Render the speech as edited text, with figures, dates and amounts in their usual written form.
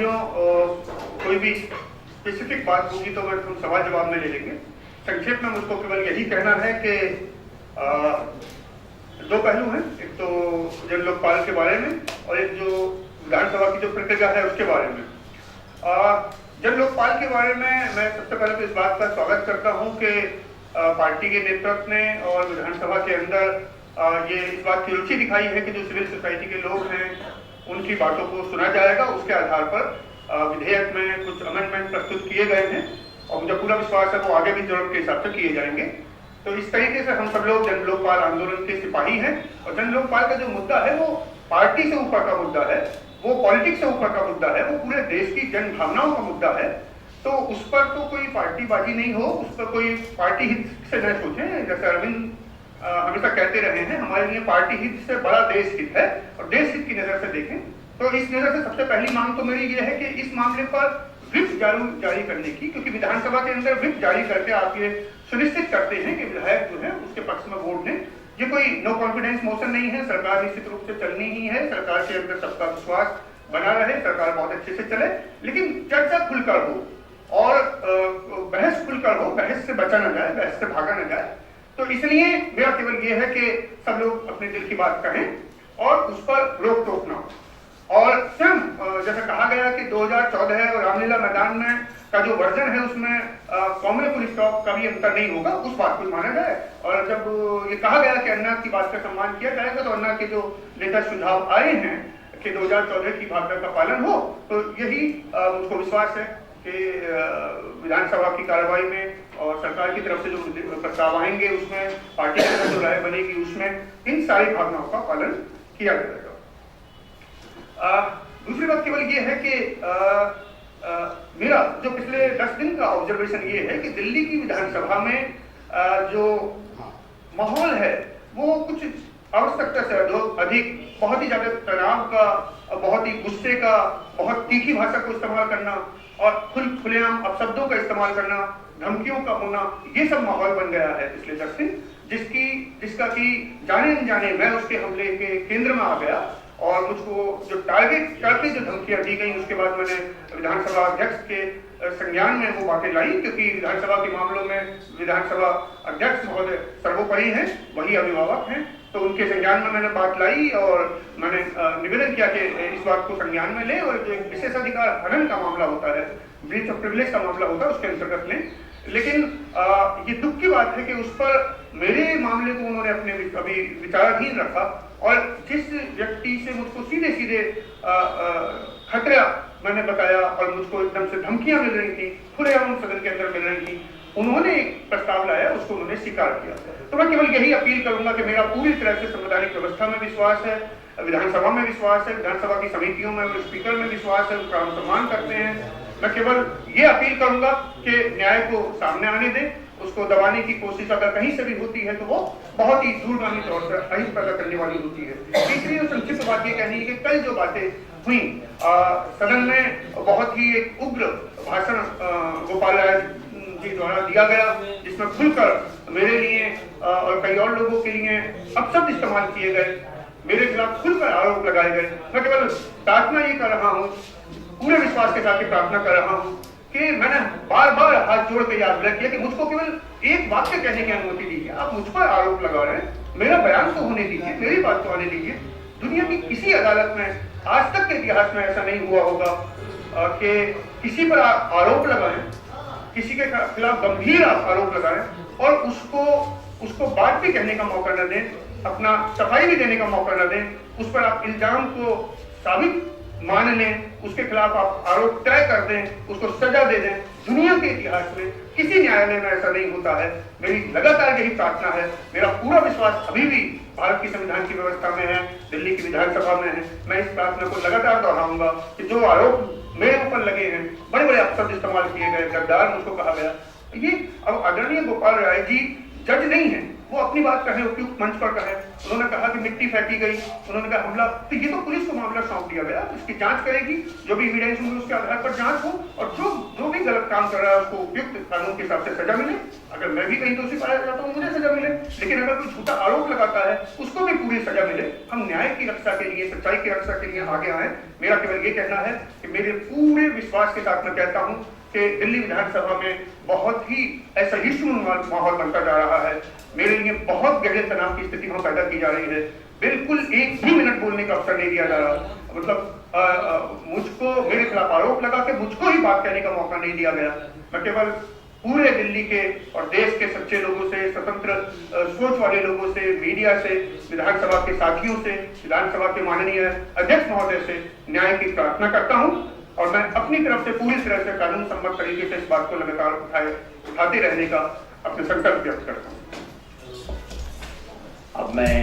साथियों, कोई भी स्पेसिफिक बात होगी तो हम सवाल जवाब में ले लेंगे। संक्षेप में मुझको केवल यही कहना है कि दो पहलू हैं, एक तो जन लोकपाल के बारे में और एक जो विधानसभा की जो प्रक्रिया है उसके बारे में। जन लोकपाल के बारे में मैं सबसे पहले तो इस बात का स्वागत करता हूं कि पार्टी के नेतृत्व ने और विधानसभा के अंदर ये इस बात की रुचि दिखाई है कि जो सिविल सोसाइटी के लोग हैं उनकी बातों को सुना जाएगा। उसके आधार पर विधेयक में कुछ अमेंडमेंट प्रस्तुत किए गए हैं और मुझे पूरा विश्वास है वो आगे भी जरूरत के हिसाब से किए जाएंगे। तो इस तरीके से हम सब लोग जन लोकपाल आंदोलन के सिपाही हैं और जन लोकपाल का जो मुद्दा है वो पार्टी से ऊपर का मुद्दा है, वो पॉलिटिक्स से ऊपर का मुद्दा है, वो पूरे देश की जन भावनाओं का मुद्दा है। तो उस पर तो कोई पार्टीबाजी नहीं हो, उस पर कोई पार्टी हित से न सोचें। जैसे अरविंद हमेशा कहते रहे हैं, हमारे लिए पार्टी हित से बड़ा देश हित है और देश हित की नजर से देखें। तो इस नजर से सबसे पहली मांग तो मेरी ये है कि इस मामले पर व्हिप जारी करने की, क्योंकि विधानसभा के अंदर व्हिप जारी करके आप ये सुनिश्चित करते हैं कि विधायक जो है उसके पक्ष में वोट दें। ये कोई नो कॉन्फिडेंस मोशन नहीं है, सरकार निश्चित रूप से चलनी ही है, सरकार के अंदर सबका विश्वास बना रहे, सरकार बहुत अच्छे से चले, लेकिन चर्चा खुलकर हो और बहस खुलकर हो, बहस से बचा न जाए, बहस से भागा न जाए। तो इसलिए मेरा केवल ये है कि सब लोग अपने दिल की बात कहें और उस पर रोक टोक ना हो। और स्वयं जैसा कहा गया कि 2014 और रामलीला मैदान में का जो वर्जन है उसमें कौमी पुलिस स्टॉप का भी अंतर नहीं होगा, उस बात को माना जाए। और जब ये कहा गया कि अन्ना की बात का सम्मान किया जाएगा तो अन्ना के जो लेटेस्ट सुझाव आए हैं कि 2014 की भावना का पालन हो, तो यही मुझको विश्वास है कि विधानसभा की कार्रवाई में और सरकार की तरफ से जो प्रस्ताव आएंगे उसमें पार्टी की तरफ जो राय बनेगी उसमें इन सारी भावनाओं का पालन किया जाएगा। दूसरी बात केवल ये है कि मेरा जो पिछले 10 दिन का ऑब्जर्वेशन ये है कि दिल्ली की विधानसभा में जो माहौल है वो कुछ आवश्यकता से अधिक बहुत ही ज्यादा तनाव का, बहुत ही गुस्से का, बहुत तीखी भाषा को इस्तेमाल करना और खुलेआम अपशब्दों का इस्तेमाल करना, धमकियों का होना, ये सब माहौल बन गया है पिछले 10 दिन, जिसका कि जाने अनजाने मैं उसके हमले के केंद्र में आ गया और मुझको जो टारगेट करके जो धमकियां दी गई उसके बाद मैंने विधानसभा अध्यक्ष के संज्ञान में वो बातें लाई, क्योंकि विधानसभा के मामलों में विधानसभा अध्यक्ष महोदय सर्वोपरि हैं, वही अभिभावक हैं। तो उनके संज्ञान में मैंने बात लाई और मैंने निवेदन किया कि इस बात को संज्ञान में लें और जो एक विशेषाधिकार हनन का मामला होता है, ब्रीच ऑफ प्रिविलेज का मामला होता है, उसके अंतर्गत लें। लेकिन ये दुख की बात है कि उस पर मेरे मामले को उन्होंने अपने अभी विचाराधीन रखा और जिस व्यक्ति से मुझको सीधे सीधे खतरा मैंने बताया और मुझको एकदम से धमकियां मिल रही थी, खुलेआम सदन के अंदर मिल रही थी, उन्होंने एक प्रस्ताव लाया, उसको उन्होंने स्वीकार किया। तो मैं केवल यही अपील करूंगा कि मेरा पूरी तरह से संवैधानिक व्यवस्था में विश्वास है, विधानसभा में विश्वास है, विधानसभा की समितियों में और स्पीकर में विश्वास है, उनका हम सम्मान करते हैं। मैं केवल ये अपील करूंगा कि न्याय को सामने आने दें, उसको दबाने की कोशिश अगर कहीं से भी होती है तो वो बहुत ही दूरगामी तौर पर अहित पैदा करने वाली होती है। तीसरी और संक्षिप्त बात ये कहनी है कि कल जो बातें हुई सदन में, बहुत ही एक उग्र भाषण गोपाल राय जी द्वारा दिया गया, जिसमें खुलकर मेरे लिए और कई और लोगों के लिए अपशब्द इस्तेमाल किए गए, मेरे खिलाफ खुलकर आरोप लगाए गए। मैं केवल प्रार्थना ये कर रहा हूँ, पूरे विश्वास के साथ प्रार्थना कर रहा हूँ कि मैंने बार बार हाथ जोड़ कर आग्रह किया कि मुझको केवल एक वाक्य कहने की अनुमति दीजिए। आप मुझ पर आरोप लगा रहे हैं, मेरा बयान तो होने दीजिए, मेरी बात तो आने दीजिए। दुनिया की किसी अदालत में आज तक के इतिहास में ऐसा नहीं हुआ होगा कि किसी पर आरोप लगाएं, किसी के खिलाफ गंभीर आरोप लगाएं और उसको बात भी कहने का मौका न दें, अपना सफाई भी देने का मौका न दें, उस पर आप इल्जाम को साबित मान लें, उसके खिलाफ आप आरोप तय कर दें, उसको सजा दे दें। दुनिया के इतिहास में किसी न्यायालय में ऐसा नहीं होता है। मेरी लगातार यही प्रार्थना है, मेरा पूरा विश्वास अभी भी भारत की संविधान की व्यवस्था में है, दिल्ली की विधानसभा में है। मैं इस प्रार्थना को लगातार दोहराऊंगा कि जो आरोप मेरे ऊपर लगे हैं, बड़े बड़े अपशब्द इस्तेमाल किए गए, गद्दार मुझको कहा गया, ये अब आदरणीय गोपाल राय जी जज नहीं है, वो अपनी बात कहें, उपयुक्त मंच पर कहें। उन्होंने कहा कि मिट्टी फेंकी गई, उन्होंने कहा हमला, तो ये तो पुलिस को मामला सौंप दिया गया, उसकी जांच करेगी, जो भी एविडेंस होंगे उसके आधार पर जांच हो, और जो भी गलत काम कर रहा है उसको उपयुक्त कानून के हिसाब से सजा मिले। अगर मैं भी कहीं दोषी पाया जाता हूँ मुझे सजा मिले, लेकिन अगर कोई झूठा आरोप लगाता है उसको भी पूरी सजा मिले। हम न्याय की रक्षा के लिए, सच्चाई की रक्षा के लिए आगे आए। मेरा केवल ये कहना है कि मेरे पूरे विश्वास के साथ मैं कहता हूं कि दिल्ली विधानसभा में बहुत ही असहिष्णु माहौल बनता जा रहा है। मेरे लिए बहुत गहरे तनाव की स्थिति वहां पैदा की जा रही है। बिल्कुल एक भी मिनट बोलने का अवसर नहीं दिया जा रहा, मतलब मुझको मेरे खिलाफ आरोप लगा के मुझको ही बात कहने का मौका नहीं दिया गया। मैं केवल पूरे दिल्ली के और देश के सच्चे लोगों से, स्वतंत्र सोच वाले लोगों से, मीडिया से, विधानसभा के साथियों से, विधानसभा के माननीय अध्यक्ष महोदय से न्याय की प्रार्थना करता हूं, और मैं अपनी तरफ से पूरी तरह से कानून सम्मत तरीके से इस बात को लगातार उठाते रहने का अपने संकल्प व्यक्त करता हूं। अब मैं